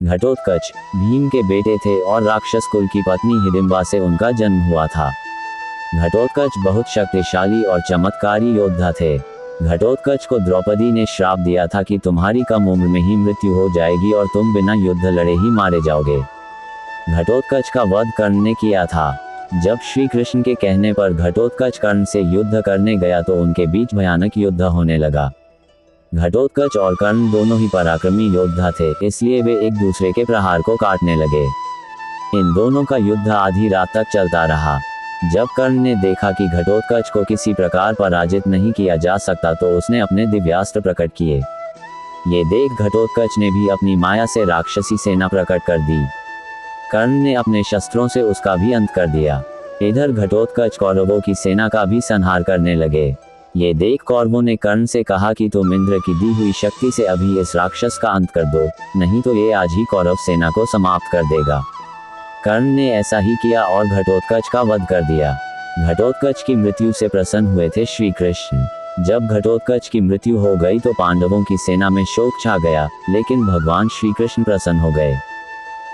घटोत्कच भीम के बेटे थे और राक्षस कुल की पत्नी हिडिंबा से उनका जन्म हुआ था। घटोत्कच बहुत शक्तिशाली और चमत्कारी योद्धा थे। घटोत्कच को द्रौपदी ने श्राप दिया था कि तुम्हारी कम उम्र में ही मृत्यु हो जाएगी और तुम बिना युद्ध लड़े ही मारे जाओगे। घटोत्कच का वध कर्ण ने किया था। जब श्री कृष्ण के कहने पर घटोत्कच कर्ण से युद्ध करने गया तो उनके बीच भयानक युद्ध होने लगा। घटोत्कच और कर्ण दोनों ही पराक्रमी योद्धा थे, इसलिए वे एक दूसरे के प्रहार को काटने लगे। इन दोनों का युद्ध आधी रात तक चलता रहा। जब कर्ण ने देखा कि घटोत्कच को किसी प्रकार पराजित नहीं किया जा सकता तो उसने अपने दिव्यास्त्र प्रकट किए। ये देख घटोत्कच ने भी अपनी माया से राक्षसी सेना प्रकट कर दी। कर्ण ने अपने शस्त्रों से उसका भी अंत कर दिया। इधर घटोत्कच कौरवों की सेना का भी संहार करने लगे। ये देख कौरवों ने कर्ण से कहा कि तुम इंद्र की दी हुई शक्ति से अभी इस राक्षस का अंत कर दो, नहीं तो ये आज ही कौरव सेना को समाप्त कर देगा। कर्ण ने ऐसा ही किया और घटोत्कच का वध कर दिया। घटोत्कच की मृत्यु से प्रसन्न हुए थे श्री कृष्ण। जब घटोत्कच की मृत्यु हो गई तो पांडवों की सेना में शोक छा गया, लेकिन भगवान श्री कृष्ण प्रसन्न हो गए।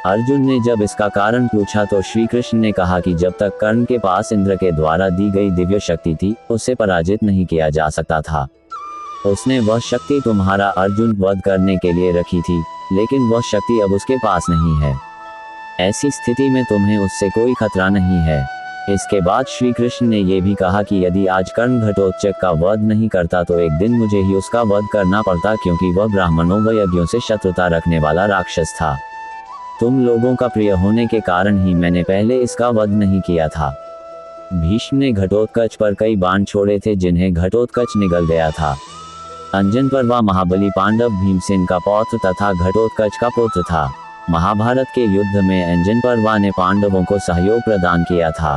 अर्जुन ने जब इसका कारण पूछा तो श्री कृष्ण ने कहा कि जब तक कर्ण के पास इंद्र के द्वारा दी गई दिव्य शक्ति थी, उसे पराजित नहीं किया जा सकता था। उसने वह शक्ति तुम्हारा अर्जुन वध करने के लिए रखी थी, लेकिन वह शक्ति अब उसके पास नहीं है। ऐसी स्थिति में तुम्हें उससे कोई खतरा नहीं है। इसके बाद श्री कृष्ण ने यह भी कहा कि यदि आज कर्ण घटोत्कच का वध नहीं करता तो एक दिन मुझे ही उसका वध करना पड़ता, क्योंकि वह ब्राह्मणों व यज्ञों से शत्रुता रखने वाला राक्षस था। तुम लोगों का प्रिय होने के कारण ही मैंने पहले इसका वध नहीं किया था। भीष्म ने घटोत्कच पर कई बाण छोड़े थे जिन्हें घटोत्कच निगल गया था। अंजनपर्वा महाबली पांडव भीमसेन का पौत्र तथा घटोत्कच का पुत्र था। महाभारत के युद्ध में अंजनपर्वा ने पांडवों को सहयोग प्रदान किया था।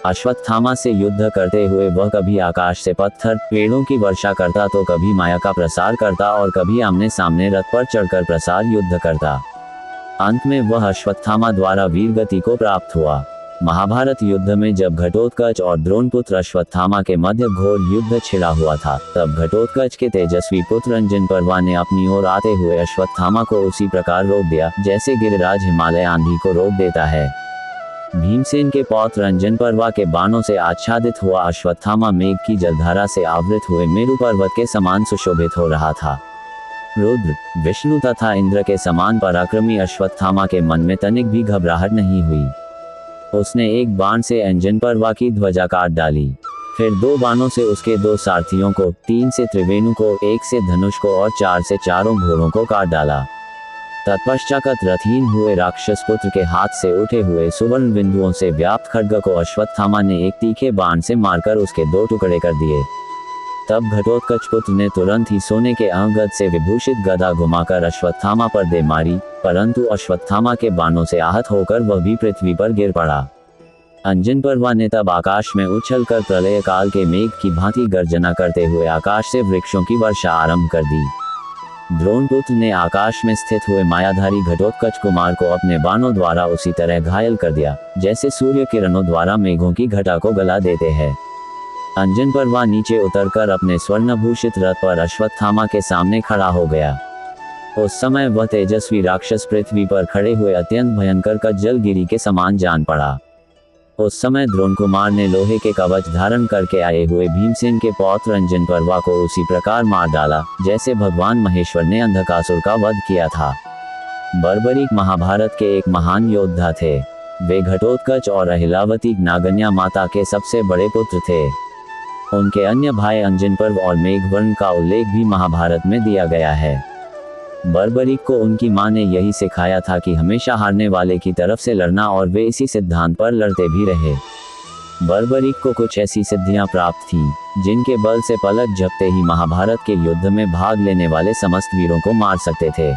अश्वत्थामा से युद्ध करते हुए वह कभी आकाश से पत्थर पेड़ों की वर्षा करता तो कभी माया का प्रसार करता और कभी आमने सामने रथ पर चढ़कर प्रसार युद्ध करता। अंत में वह अश्वत्थामा द्वारा वीरगति को प्राप्त हुआ। महाभारत युद्ध में जब घटोत्कच और द्रोणपुत्र अश्वत्थामा के मध्य घोर युद्ध छिड़ा हुआ था, तब घटोत्कच के तेजस्वी पुत्र अंजनपर्वा ने अपनी ओर आते हुए अश्वत्थामा को उसी प्रकार रोक दिया जैसे गिरिराज हिमालय आंधी को रोक देता है। भीमसेन के पौत्र अंजनपर्वा के बाणों से आच्छादित हुआ अश्वत्थामा मेघ की जलधारा से आवृत हुए मेरु पर्वत के समान सुशोभित हो रहा था। रुद्र, विष्णु तथा इंद्र के समान पराक्रमी अश्वत्थामा के मन में तनिक भी घबराहट नहीं हुई। उसने एक बाण से अंजनपर्वा की ध्वजा काट डाली, फिर 2 बाणों से उसके 2 सारथियों को, 3 से त्रिवेणु को, 1 से धनुष को और 4 से चारों घोड़ों को काट डाला। तत्पश्चात रथहीन हुए राक्षस पुत्र के हाथ से उठे हुए सुवर्ण बिंदुओं से व्याप्त खड्ग को अश्वत्थामा ने एक तीखे बाण से मारकर उसके 2 टुकड़े कर दिए। तब घटोत्कच पुत्र ने तुरंत ही सोने के अंगद से विभूषित गदा घुमाकर अश्वत्थामा पर दे मारी, परंतु अश्वत्थामा के बाणों से आहत होकर वह भी पृथ्वी पर गिर पड़ा। अंजनपर्वा ने तब आकाश में उछलकर प्रलय काल के मेघ की भांति गर्जना करते हुए आकाश से वृक्षों की वर्षा आरंभ कर दी। द्रोणपुत्र ने आकाश में स्थित हुए मायाधारी घटोत्कच कुमार को अपने बाणों द्वारा उसी तरह घायल कर दिया जैसे सूर्य किरणों द्वारा मेघों की घटा को गला देते हैं। अंजनपर्वा नीचे उतरकर अपने स्वर्णभूषित रथ पर अश्वत्थामा के सामने खड़ा हो गया। उस समय वह तेजस्वी राक्षस पृथ्वी पर खड़े हुए अत्यंत भयंकर कज्जलगिरी के समान जान पड़ा। उस समय द्रोण कुमार ने लोहे के कवच धारण करके आए हुए भीमसेन के पौत्र अंजनपर्वा को उसी प्रकार मार डाला जैसे भगवान महेश्वर ने अंधकासुर का वध किया था। बर्बरीक महाभारत के एक महान योद्धा थे। वे घटोत्कच और अहिलावती नागन्या माता के सबसे बड़े पुत्र थे। उनके अन्य भाई अंजनपर्व और मेघवर्ण का उल्लेख भी महाभारत में दिया गया है। बर्बरीक को उनकी मां ने यही सिखाया था कि हमेशा हारने वाले की तरफ से लड़ना, और वे इसी सिद्धांत पर लड़ते भी रहे। बर्बरीक को कुछ ऐसी सिद्धियां प्राप्त थीं जिनके बल से पलक झपते ही महाभारत के युद्ध में भाग लेने वाले समस्त वीरों को मार सकते थे।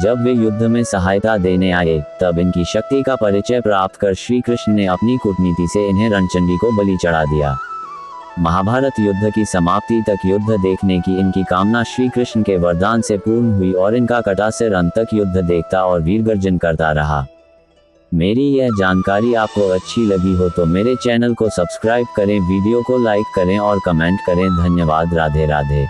जब वे युद्ध में सहायता देने आए तब इनकी शक्ति का परिचय प्राप्त कर श्री कृष्ण ने अपनी कूटनीति से इन्हें रणचंडी को बलि चढ़ा दिया। महाभारत युद्ध की समाप्ति तक युद्ध देखने की इनकी कामना श्री कृष्ण के वरदान से पूर्ण हुई और इनका कटा सिर अंत तक युद्ध देखता और वीरगर्जन करता रहा। मेरी यह जानकारी आपको अच्छी लगी हो तो मेरे चैनल को सब्सक्राइब करें, वीडियो को लाइक करें और कमेंट करें। धन्यवाद। राधे राधे।